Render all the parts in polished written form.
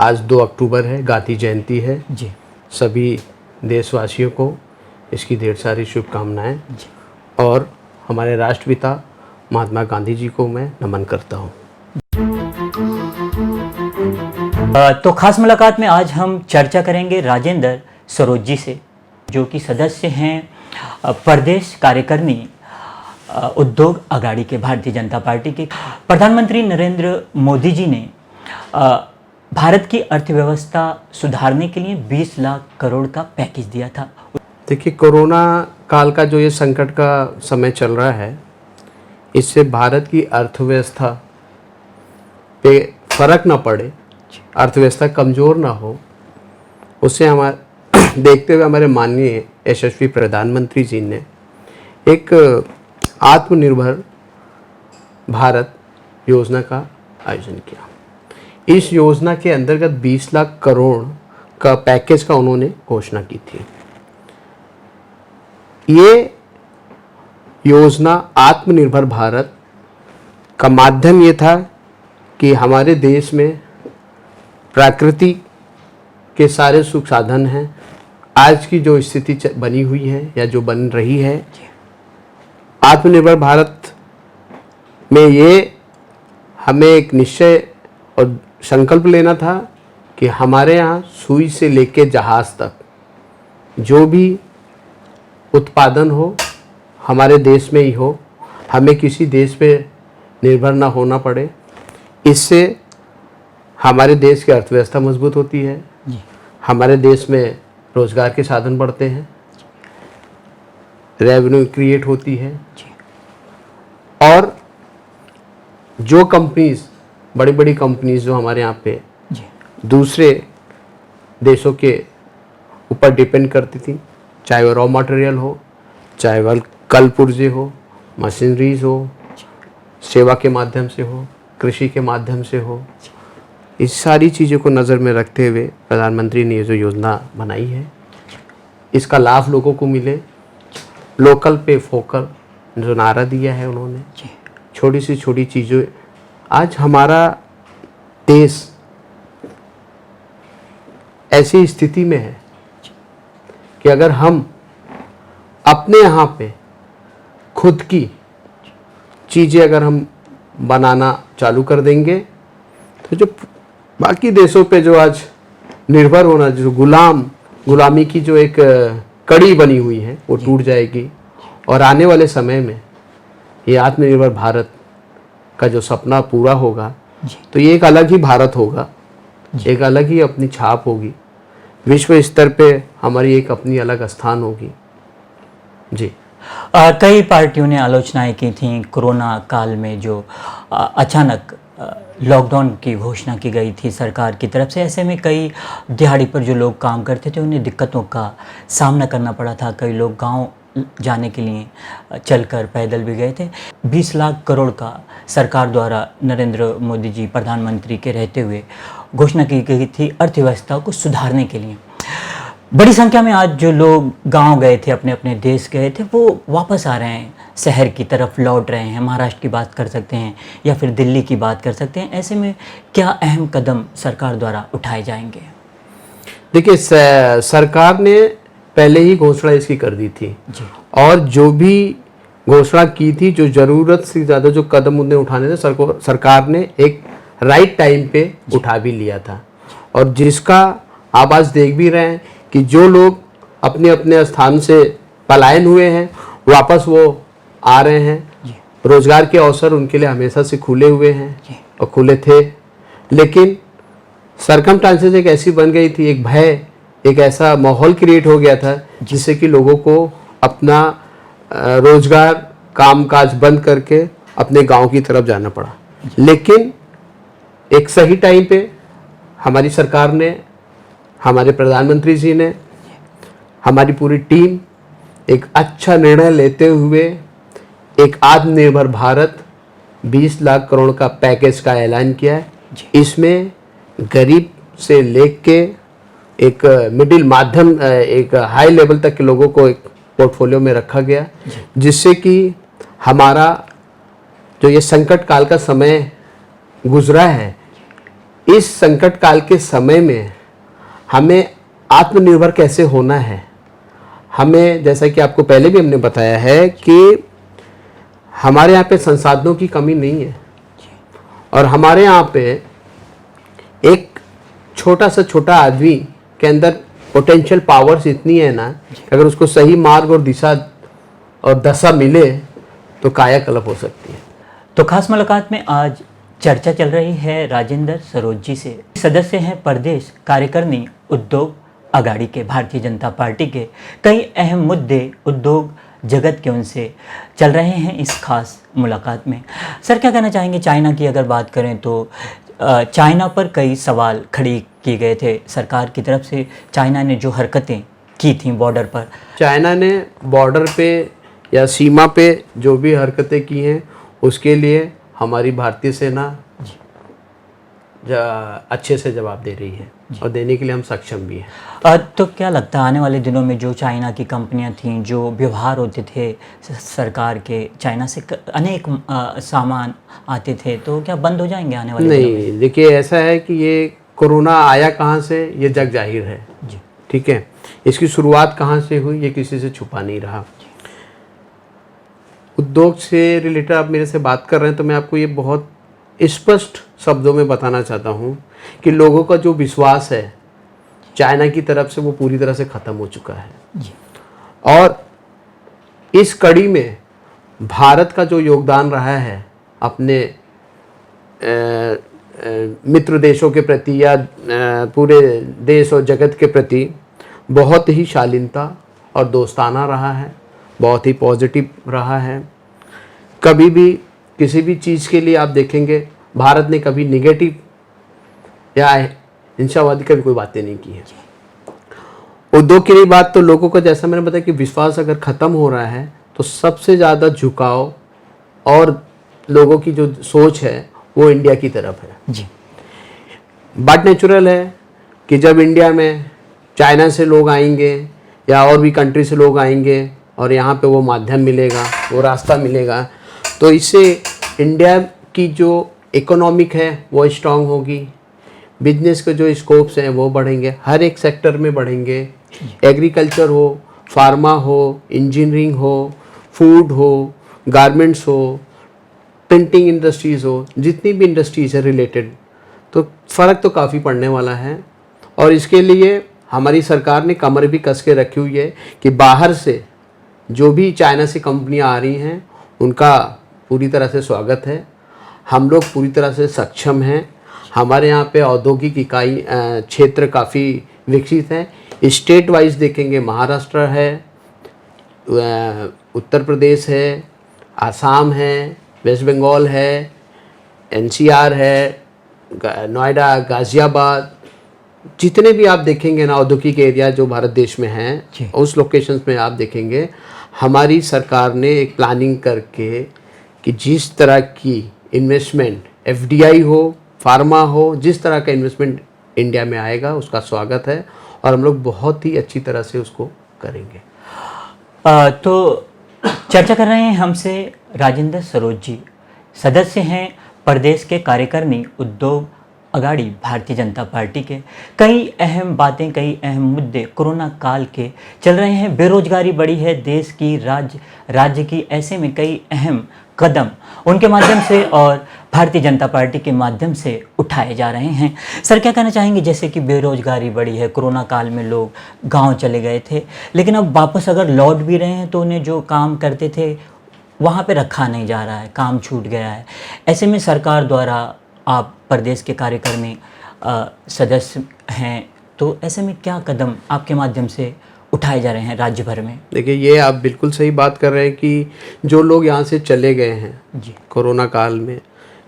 आज 2 अक्टूबर है, गांधी जयंती है जी। सभी देशवासियों को इसकी ढेर सारी शुभकामनाएं जी। और हमारे राष्ट्रपिता महात्मा गांधी जी को मैं नमन करता हूं। तो खास मुलाकात में आज हम चर्चा करेंगे राजेंद्र सरोज जी से, जो कि सदस्य हैं प्रदेश कार्यकारिणी उद्योग अघाड़ी के भारतीय जनता पार्टी के। प्रधानमंत्री नरेंद्र मोदी जी ने भारत की अर्थव्यवस्था सुधारने के लिए 20 लाख करोड़ का पैकेज दिया था। देखिए, कोरोना काल का जो ये संकट का समय चल रहा है, इससे भारत की अर्थव्यवस्था पे फर्क ना पड़े, अर्थव्यवस्था कमज़ोर ना हो, उससे हमारे देखते हुए हमारे माननीय यशस्वी प्रधानमंत्री जी ने एक आत्मनिर्भर भारत योजना का आयोजन किया। इस योजना के अंतर्गत 20 लाख करोड़ का पैकेज का उन्होंने घोषणा की थी। ये योजना आत्मनिर्भर भारत का माध्यम ये था कि हमारे देश में प्रकृति के सारे सुख साधन हैं। आज की जो स्थिति बनी हुई है या जो बन रही है, आत्मनिर्भर भारत में ये हमें एक निश्चय और संकल्प लेना था कि हमारे यहाँ सुई से लेके जहाज़ तक जो भी उत्पादन हो हमारे देश में ही हो, हमें किसी देश पे निर्भर ना होना पड़े। इससे हमारे देश की अर्थव्यवस्था मजबूत होती है, हमारे देश में रोजगार के साधन बढ़ते हैं, रेवेन्यू क्रिएट होती है और जो कंपनीज, बड़ी बड़ी कंपनीज जो हमारे यहाँ पे दूसरे देशों के ऊपर डिपेंड करती थी, चाहे वो रॉ मटेरियल हो, चाहे वह कल पुर्जे हो, मशीनरीज हो, सेवा के माध्यम से हो, कृषि के माध्यम से हो, इस सारी चीज़ों को नज़र में रखते हुए प्रधानमंत्री ने ये जो योजना बनाई है, इसका लाभ लोगों को मिले। लोकल पे फोकल जो नारा दिया है उन्होंने, छोटी सी छोटी चीज़ें, आज हमारा देश ऐसी स्थिति में है कि अगर हम अपने यहाँ पे खुद की चीज़ें अगर हम बनाना चालू कर देंगे तो जो बाकी देशों पे जो आज निर्भर होना, जो गुलामी की जो एक कड़ी बनी हुई है, वो टूट जाएगी और आने वाले समय में ये आत्मनिर्भर भारत का जो सपना पूरा होगा तो ये एक अलग ही भारत होगा, एक अलग ही अपनी छाप होगी, विश्व स्तर पे हमारी एक अपनी अलग स्थान होगी। जी। कई पार्टियों ने आलोचनाएं की थी कोरोना काल में, जो अचानक लॉकडाउन की घोषणा की गई थी सरकार की तरफ से। ऐसे में कई दिहाड़ी पर जो लोग काम करते थे उन्हें दिक्कतों का सामना करना पड़ा था। कई लोग गांव जाने के लिए चलकर पैदल भी गए थे। 20 लाख करोड़ का सरकार द्वारा नरेंद्र मोदी जी प्रधानमंत्री के रहते हुए घोषणा की गई थी अर्थव्यवस्था को सुधारने के लिए। बड़ी संख्या में आज जो लोग गांव गए थे, अपने अपने देश गए थे, वो वापस आ रहे हैं, शहर की तरफ लौट रहे हैं। महाराष्ट्र की बात कर सकते हैं या फिर दिल्ली की बात कर सकते हैं। ऐसे में क्या अहम कदम सरकार द्वारा उठाए जाएंगे? देखिए, सरकार ने पहले ही घोषणा इसकी कर दी थी जी। और जो भी घोषणा की थी, जो ज़रूरत से ज़्यादा जो कदम उन्हें उठाने थे, सरकार ने एक राइट टाइम पे उठा भी लिया था। और जिसका आप आज देख भी रहे हैं कि जो लोग अपने अपने स्थान से पलायन हुए हैं, वापस वो आ रहे हैं। रोजगार के अवसर उनके लिए हमेशा से खुले हुए हैं और खुले थे, लेकिन सरकमस्टांसेस एक ऐसी बन गई थी, एक भय, एक ऐसा माहौल क्रिएट हो गया था जिससे कि लोगों को अपना रोजगार कामकाज बंद करके अपने गांव की तरफ जाना पड़ा। लेकिन एक सही टाइम पे हमारी सरकार ने, हमारे प्रधानमंत्री जी ने, हमारी पूरी टीम एक अच्छा निर्णय लेते हुए एक आत्मनिर्भर भारत 20 लाख करोड़ का पैकेज का ऐलान किया है। इसमें गरीब से लेके एक मिडिल माध्यम, एक हाई लेवल तक के लोगों को एक पोर्टफोलियो में रखा गया, जिससे कि हमारा जो ये संकट काल का समय गुजरा है, इस संकट काल के समय में हमें आत्मनिर्भर कैसे होना है, हमें जैसा कि आपको पहले भी हमने बताया है कि हमारे यहाँ पे संसाधनों की कमी नहीं है और हमारे यहाँ पे एक छोटा से छोटा आदमी के अंदर पोटेंशियल पावर्स इतनी है ना, अगर उसको सही मार्ग और दिशा और दशा मिले तो कायाकल्प हो सकती है। तो खास मुलाकात में आज चर्चा चल रही है राजेंद्र सरोज जी से। सदस्य हैं प्रदेश कार्यकारिणी उद्योग अगाड़ी के भारतीय जनता पार्टी के। कई अहम मुद्दे उद्योग जगत के उनसे चल रहे हैं इस खास मुलाकात में। सर क्या कहना चाहेंगे, चाइना की अगर बात करें तो चाइना पर कई सवाल खड़ी किए गए थे सरकार की तरफ से। चाइना ने जो हरकतें की थी बॉर्डर पर, चाइना ने बॉर्डर पे या सीमा पे जो भी हरकतें की हैं उसके लिए हमारी भारतीय सेना अच्छे से जवाब दे रही है और देने के लिए हम सक्षम भी हैं। तो क्या लगता है आने वाले दिनों में जो चाइना की कंपनियां थीं, जो व्यवहार होते थे सरकार के, चाइना से अनेक सामान आते थे, तो क्या बंद हो जाएंगे आने वाले दिनों में? नहीं, देखिए ऐसा है कि ये कोरोना आया कहाँ से ये जग जाहिर है जी। ठीक है, इसकी शुरुआत कहाँ से हुई ये किसी से छुपा नहीं रहा। उद्योग से रिलेटेड आप मेरे से बात कर रहे हैं तो मैं आपको ये बहुत स्पष्ट शब्दों में बताना चाहता हूँ कि लोगों का जो विश्वास है चाइना की तरफ से वो पूरी तरह से ख़त्म हो चुका है जी। और इस कड़ी में भारत का जो योगदान रहा है अपने मित्र देशों के प्रति या पूरे देश और जगत के प्रति बहुत ही शालीनता और दोस्ताना रहा है, बहुत ही पॉजिटिव रहा है। कभी भी किसी भी चीज़ के लिए आप देखेंगे भारत ने कभी निगेटिव या हिंसावादी कभी कोई बातें नहीं की है। उद्योग की रही बात तो लोगों का, जैसा मैंने बताया कि विश्वास अगर ख़त्म हो रहा है तो सबसे ज़्यादा झुकाव और लोगों की जो सोच है वो इंडिया की तरफ है जी। बट नेचुरल है कि जब इंडिया में चाइना से लोग आएंगे या और भी कंट्री से लोग आएंगे और यहाँ पे वो माध्यम मिलेगा, वो रास्ता मिलेगा, तो इससे इंडिया की जो इकोनॉमिक है वो स्ट्रांग होगी, बिजनेस के जो स्कोप्स हैं वो बढ़ेंगे, हर एक सेक्टर में बढ़ेंगे। एग्रीकल्चर हो, फार्मा हो, इंजीनियरिंग हो, फूड हो, गारमेंट्स हो, प्रिंटिंग इंडस्ट्रीज़ हो, जितनी भी इंडस्ट्रीज़ है रिलेटेड, तो फ़र्क तो काफ़ी पड़ने वाला है। और इसके लिए हमारी सरकार ने कमर भी कस के रखी हुई है कि बाहर से जो भी चाइना से कंपनियां आ रही हैं उनका पूरी तरह से स्वागत है। हम लोग पूरी तरह से सक्षम हैं। हमारे यहाँ पे औद्योगिक इकाई क्षेत्र काफ़ी विकसित हैं। स्टेट वाइज देखेंगे महाराष्ट्र है, उत्तर प्रदेश है, आसाम है, वेस्ट बंगाल है, एनसीआर है, नोएडा, गाज़ियाबाद, जितने भी आप देखेंगे ना औद्योगिक एरिया जो भारत देश में हैं उस लोकेशंस में आप देखेंगे हमारी सरकार ने एक प्लानिंग करके कि जिस तरह की इन्वेस्टमेंट एफडीआई हो, फार्मा हो, जिस तरह का इन्वेस्टमेंट इंडिया में आएगा उसका स्वागत है और हम लोग बहुत ही अच्छी तरह से उसको करेंगे। तो चर्चा कर रहे हैं हमसे राजेंद्र सरोज जी, सदस्य हैं प्रदेश के कार्यकारिणी उद्योग अगाड़ी भारतीय जनता पार्टी के। कई अहम बातें, कई अहम मुद्दे कोरोना काल के चल रहे हैं। बेरोजगारी बढ़ी है देश की, राज्य की, ऐसे में कई अहम कदम उनके माध्यम से और भारतीय जनता पार्टी के माध्यम से उठाए जा रहे हैं। सर क्या कहना चाहेंगे, जैसे कि बेरोजगारी बढ़ी है, कोरोना काल में लोग गांव चले गए थे, लेकिन अब वापस अगर लौट भी रहे हैं तो उन्हें जो काम करते थे वहाँ पे रखा नहीं जा रहा है, काम छूट गया है। ऐसे में सरकार द्वारा, आप प्रदेश के कार्यकारिणी सदस्य हैं, तो ऐसे में क्या कदम आपके माध्यम से उठाए जा रहे हैं राज्य भर में? देखिए ये आप बिल्कुल सही बात कर रहे हैं कि जो लोग यहाँ से चले गए हैं जी कोरोना काल में,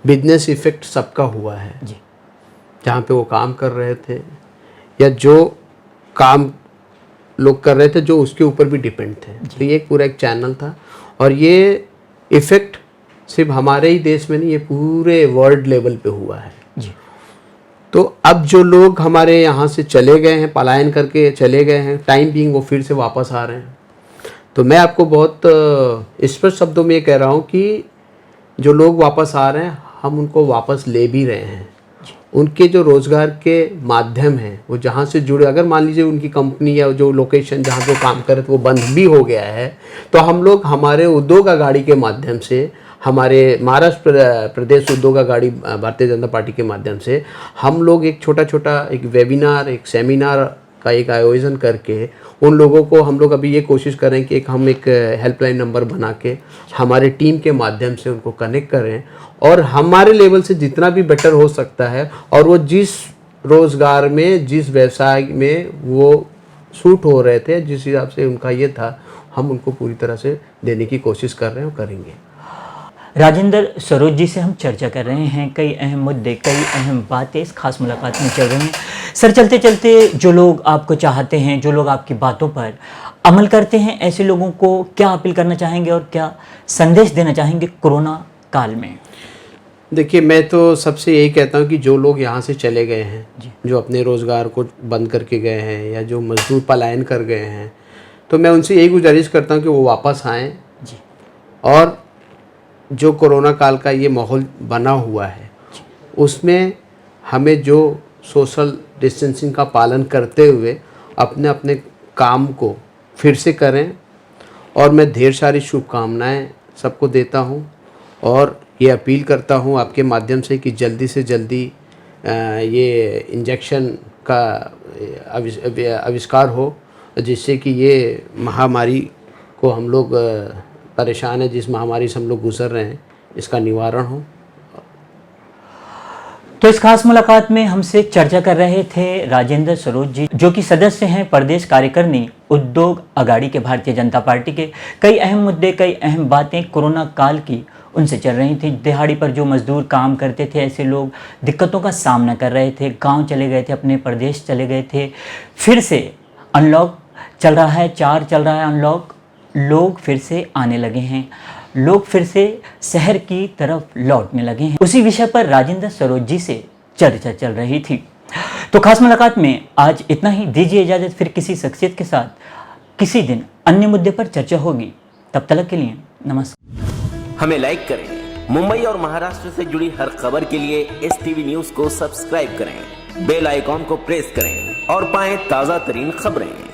बिजनेस इफेक्ट सबका हुआ है जी। जहाँ पे वो काम कर रहे थे या जो काम लोग कर रहे थे जो उसके ऊपर भी डिपेंड थे। तो ये एक पूरा एक चैनल था और ये इफ़ेक्ट सिर्फ हमारे ही देश में नहीं, ये पूरे वर्ल्ड लेवल पे हुआ है जी। तो अब जो लोग हमारे यहाँ से चले गए हैं, पलायन करके चले गए हैं, टाइम बीइंग वो फिर से वापस आ रहे हैं। तो मैं आपको बहुत स्पष्ट शब्दों में ये कह रहा हूँ कि जो लोग वापस आ रहे हैं हम उनको वापस ले भी रहे हैं। उनके जो रोज़गार के माध्यम हैं वो जहाँ से जुड़े, अगर मान लीजिए उनकी कंपनी या जो लोकेशन जहाँ पे काम करे तो वो बंद भी हो गया है, तो हम लोग हमारे उद्योग अगाड़ी के माध्यम से, हमारे महाराष्ट्र प्रदेश उद्योग अगाड़ी भारतीय जनता पार्टी के माध्यम से हम लोग एक छोटा छोटा एक वेबिनार, एक सेमिनार का एक आयोजन करके उन लोगों को हम लोग अभी ये कोशिश करें कि हम एक हेल्पलाइन नंबर बना के हमारे टीम के माध्यम से उनको कनेक्ट करें और हमारे लेवल से जितना भी बेटर हो सकता है, और वो जिस रोज़गार में, जिस व्यवसाय में वो सूट हो रहे थे, जिस हिसाब से उनका ये था, हम उनको पूरी तरह से देने की कोशिश कर रहे हैं और करेंगे। राजेंद्र सरोज जी से हम चर्चा कर रहे हैं, कई अहम मुद्दे, कई अहम बातें इस खास मुलाकात में चल रही हैं। सर, चलते चलते जो लोग आपको चाहते हैं, जो लोग आपकी बातों पर अमल करते हैं, ऐसे लोगों को क्या अपील करना चाहेंगे और क्या संदेश देना चाहेंगे कोरोना काल में? देखिए, मैं तो सबसे यही कहता हूँ कि जो लोग यहाँ से चले गए हैं, जो अपने रोज़गार को बंद करके गए हैं या जो मजदूर पलायन कर गए हैं, तो मैं उनसे यही गुजारिश करता हूँ कि वो वापस आएँ जी। और जो कोरोना काल का ये माहौल बना हुआ है उसमें हमें जो सोशल डिस्टेंसिंग का पालन करते हुए अपने अपने काम को फिर से करें, और मैं ढेर सारी शुभकामनाएं सबको देता हूं और ये अपील करता हूं आपके माध्यम से कि जल्दी से जल्दी ये इंजेक्शन का आविष्कार हो, जिससे कि ये महामारी को हम लोग परेशान है, जिस महामारी से हम लोग गुजर रहे हैं, इसका निवारण हो। तो इस खास मुलाकात में हमसे चर्चा कर रहे थे राजेंद्र सरोज जी, जो कि सदस्य हैं प्रदेश कार्यकारिणी उद्योग अगाड़ी के भारतीय जनता पार्टी के। कई अहम मुद्दे, कई अहम बातें कोरोना काल की उनसे चल रही थी। दिहाड़ी पर जो मजदूर काम करते थे, ऐसे लोग दिक्कतों का सामना कर रहे थे, गांव चले गए थे, अपने प्रदेश चले गए थे। फिर से अनलॉक चल रहा है, 4 चल रहा है अनलॉक, लोग फिर से आने लगे हैं, लोग फिर से शहर की तरफ लौटने लगे हैं। उसी विषय पर राजेंद्र सरोज जी से चर्चा चल रही थी। तो खास मुलाकात में आज इतना ही। दीजिए इजाजत, फिर किसी शख्सियत के साथ किसी दिन अन्य मुद्दे पर चर्चा होगी। तब तक के लिए नमस्कार। हमें लाइक करें। मुंबई और महाराष्ट्र से जुड़ी हर खबर के लिए STV न्यूज को सब्सक्राइब करें, बेल आइकॉन को प्रेस करें और पाएं ताजा तरीन खबरें।